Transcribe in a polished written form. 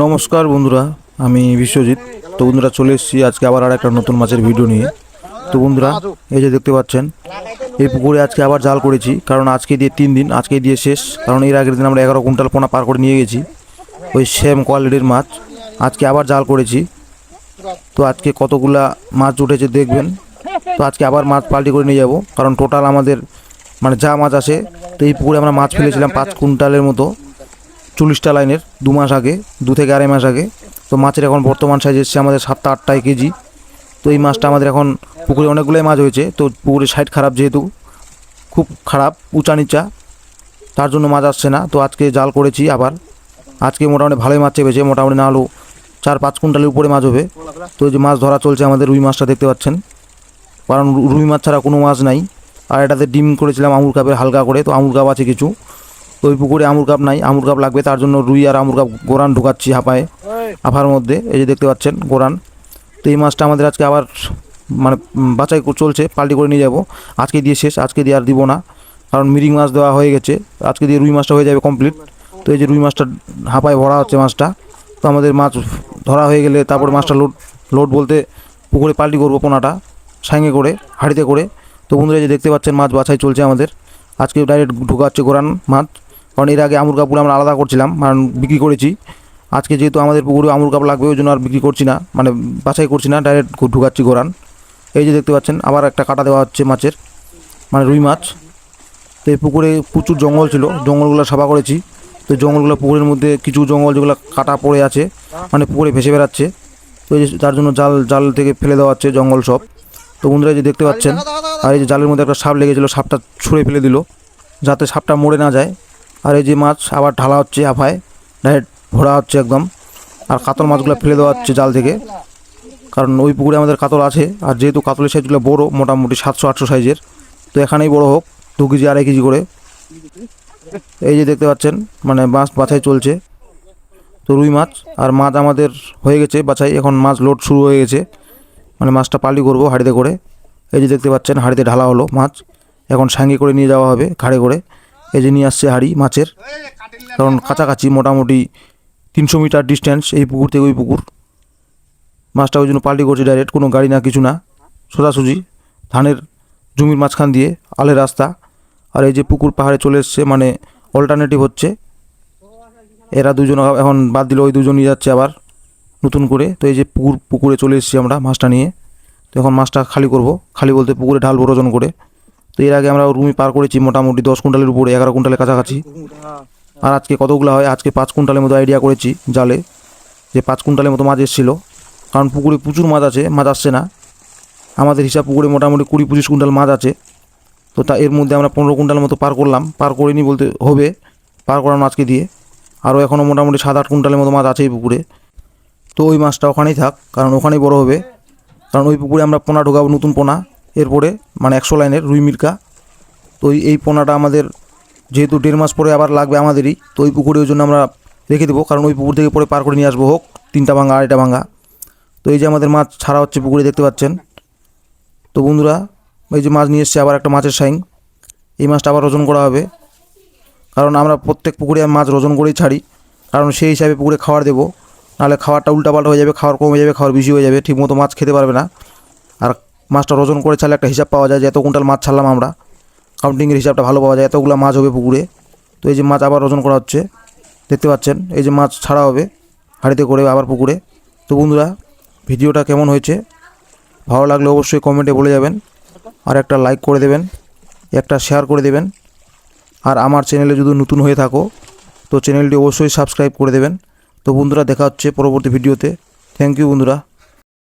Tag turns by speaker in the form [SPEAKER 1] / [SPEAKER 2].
[SPEAKER 1] নমস্কার বন্ধুরা, আমি বিশ্বজিৎ। তো বন্ধুরা চলে এসেছি আজকে আবার আর একটা নতুন মাছের ভিডিও নিয়ে। তো বন্ধুরা এই যে দেখতে পাচ্ছেন, এই পুকুরে আজকে আবার জাল করেছি, কারণ আজকে দিয়ে 3 দিন, আজকে দিয়ে শেষ। কারণ এর আগের দিন আমরা 11 কুইন্টাল পোনা পার করে নিয়ে গেছি, ওই সেম কোয়ালিটির মাছ। আজকে আবার জাল করেছি। তো আজকে কতগুলা মাছ উঠেছে দেখবেন। তো আজকে আবার মাছ পাল্টি করে নিয়ে যাব, কারণ টোটাল আমাদের মানে যা মাছ আসে। তো এই পুকুরে আমরা মাছ ফেলেছিলাম 5 কুইন্টালের মতো 40টা লাইনের 2 মাস আগে, 2 থেকে 2.5 মাস আগে। তো মাছের এখন বর্তমান সাইজ এসছে আমাদের 7-8 কেজি। তো এই মাছটা আমাদের এখন পুকুরে অনেকগুলোই মাছ হয়েছে। তো পুকুরের সাইড খারাপ, যেহেতু খুব খারাপ উঁচা নিচা, তার জন্য মাছ আসছে না। তো আজকে জাল করেছি আবার। আজকে মোটামুটি ভালোই মাছ চেপেছে, মোটামুটি না হলেও 4-5 কুইন্টালের উপরে মাছ হবে। তো এই যে মাছ ধরা চলছে আমাদের, রুই মাছটা দেখতে পাচ্ছেন, কারণ রুই মাছ ছাড়া কোনো মাছ নাই। আর এটাতে ডিম করেছিলাম আমুর কাপের হালকা করে, তো আমুর কাপ আছে কিছু। তো ওই পুকুরে আমুর কাপ নাই, আমুর কাপ লাগবে, তার জন্য রুই আর আমুর কাপ গোরান ঢুকাচ্ছি আফার মধ্যে। এই যে দেখতে পাচ্ছেন গোরান। তো এই মাছটা আমাদের আজকে আবার মানে বাছাই চলছে, পাল্টি করে নিয়ে যাব। আজকে দিয়ে শেষ, আজকে দিয়ে আর দিব না, কারণ মিরিং মাছ দেওয়া হয়ে গেছে। আজকে দিয়ে রুই মাছটা হয়ে যাবে কমপ্লিট। তো এই যে রুই মাছটা হাঁপায় ভরা হচ্ছে মাছটা। তো আমাদের মাছ ধরা হয়ে গেলে তারপরে মাছটা লোড বলতে পুকুরে পাল্টি করবো পোনাটা সাইঙে করে, হাঁড়িতে করে। তো বন্ধুরা যে দেখতে পাচ্ছেন মাছ বাছাই চলছে আমাদের। আজকে ডাইরেক্ট ঢুকাচ্ছে গোরান মাছ, কারণ এর আগে আমুর কাপড় আমরা আলাদা করছিলাম, কারণ বিক্রি করেছি। আজকে যেহেতু আমাদের পুকুরে আমুর কাপ লাগবে, ওই জন্য আর বিক্রি করছি না, মানে বাছাই করছি না, ডাইরেক্ট ঢুকাচ্ছি গোরান। এই যে দেখতে পাচ্ছেন আবার একটা কাটা দেওয়া হচ্ছে মাছের, মানে রুই মাছ। তো এই পুকুরে প্রচুর জঙ্গল ছিল, জঙ্গলগুলো সাফা করেছি। তো জঙ্গলগুলো পুকুরের মধ্যে কিছু জঙ্গল যেগুলো কাটা পড়ে আছে, মানে পুকুরে ভেসে বেড়াচ্ছে। তো এই যে তার জন্য জাল থেকে ফেলে দেওয়া হচ্ছে জঙ্গল সব। তো বন্ধুরা যে দেখতে পাচ্ছেন, আর এই যে জালের মধ্যে একটা সাপ লেগেছিলো, সাপটা ছুঁড়ে ফেলে দিল যাতে সাপটা মরে না যায়। আর এই যে মাছ আবার ঢালা হচ্ছে আফায়, ডাইরেক্ট ভরা হচ্ছে একদম। আর কাতল মাছগুলো ফেলে দেওয়া হচ্ছে জাল থেকে, কারণ ওই পুকুরে আমাদের কাতল আছে। আর যেহেতু কাতলের সাইজগুলো বড়ো, মোটামুটি 700-800 সাইজের, তো এখানেই বড় হোক 2 কেজি 2.5 কেজি করে। এই যে দেখতে পাচ্ছেন মানে মাছ বাছাই চলছে। তো রুই মাছ আর মাছ আমাদের হয়ে গেছে বাছাই, এখন মাছ লোড শুরু হয়ে গেছে, মানে মাছটা পাল্টি করবো হাঁড়িতে করে। এই যে দেখতে পাচ্ছেন হাঁড়িতে ঢালা হলো মাছ, এখন সাঙ্গে করে নিয়ে যাওয়া হবে ঘাড়ে করে। এই যে নিয়ে আসছে হাঁড়ি মাছের, কারণ কাছাকাছি মোটামুটি 300 মিটার ডিস্টেন্স এই পুকুর থেকে ওই পুকুর। মাছটা ওই জন্য পাল্টি করছে ডাইরেক্ট, কোনো গাড়ি না কিছু না, সোজাসুজি ধানের জমির মাঝখান দিয়ে আলের রাস্তা। আর এই যে পুকুর পাহাড়ে চলে এসছে, মানে অল্টারনেটিভ হচ্ছে। এরা দুজন এখন বাদ দিল, ওই দুজন নিয়ে যাচ্ছে আবার নতুন করে। তো এই যে পুকুরে চলে এসেছি আমরা মাছটা নিয়ে। তো এখন মাছটা খালি করব, খালি বলতে পুকুরে ঢালবো ওজন করে। তো এর আগে আমরা রুমি পার করেছি মোটামুটি 10 কুইন্টালের উপরে, 11 কুইন্টালের কাছাকাছি। আর আজকে কতগুলো হয়, আজকে 5 কুইন্টালের মতো আইডিয়া করেছি জালে, যে 5 কুইন্টালের মতো মাছ এসেছিলো। কারণ পুকুরে প্রচুর মাছ আছে, মাছ আসছে না। আমাদের হিসাব পুকুরে মোটামুটি 20-25 কুইন্টাল মাছ আছে। তো এর মধ্যে আমরা 15 কুইন্টালের মতো পার করলাম, পার করিনি বলতে হবে, পার করানো আজকে দিয়ে। আরও এখনও মোটামুটি 7-8 কুইন্টালের মতো মাছ আছে এই পুকুরে। তো ওই মাছটা ওখানেই থাক, কারণ ওখানেই বড় হবে। কারণ ওই পুকুরে আমরা পোনা ঢোকাবো, নতুন পোনা এরপরে, মানে 100 লাইনের রুই মির্কা। তো এই পোনাটা আমাদের যেহেতু 1.5 মাস পরে আবার লাগবে আমাদেরই, তো ওই পুকুরে ওই জন্য আমরা রেখে দেবো, কারণ ওই পুকুর থেকে পরে পার করে নিয়ে আসবো, হোক 3টা ভাঙা 2.5টা ভাঙা। তো এই যে আমাদের মাছ ছাড়া হচ্ছে পুকুরে, দেখতে পাচ্ছেন। তো বন্ধুরা এই যে মাছ নিয়ে এসছে আবার একটা মাছের সাইং, এই মাছটা আবার ওজন করা হবে, কারণ আমরা প্রত্যেক পুকুরে মাছ ওজন করেই ছাড়ি, কারণ সেই হিসাবে পুকুরে খাবার দেবো। নাহলে খাবারটা উল্টাপাল্টা হয়ে যাবে, খাবার কমে যাবে, খাবার বেশি হয়ে যাবে, ঠিকমতো মাছ খেতে পারবে না। আর মাছটা ওজন করে ছাড়লে একটা হিসাব পাওয়া যায় যে এত কুইন্টাল মাছ ছাড়লাম আমরা, কাউন্টিংয়ের হিসাবটা ভালো পাওয়া যায়, এতগুলো মাছ হবে পুকুরে। তো এই যে মাছ আবার ওজন করা হচ্ছে, দেখতে পাচ্ছেন। এই যে মাছ ছাড়া হবে হাঁড়িতে করে আবার পুকুরে। তো বন্ধুরা ভিডিওটা কেমন হয়েছে, ভালো লাগলে অবশ্যই কমেন্টে বলে যাবেন, আর একটা লাইক করে দেবেন, একটা শেয়ার করে দেবেন। আর আমার চ্যানেলে যদি নতুন হয়ে থাকো তো চ্যানেলটি অবশ্যই সাবস্ক্রাইব করে দেবেন। তো বন্ধুরা দেখা হচ্ছে পরবর্তী ভিডিওতে। থ্যাংক ইউ বন্ধুরা।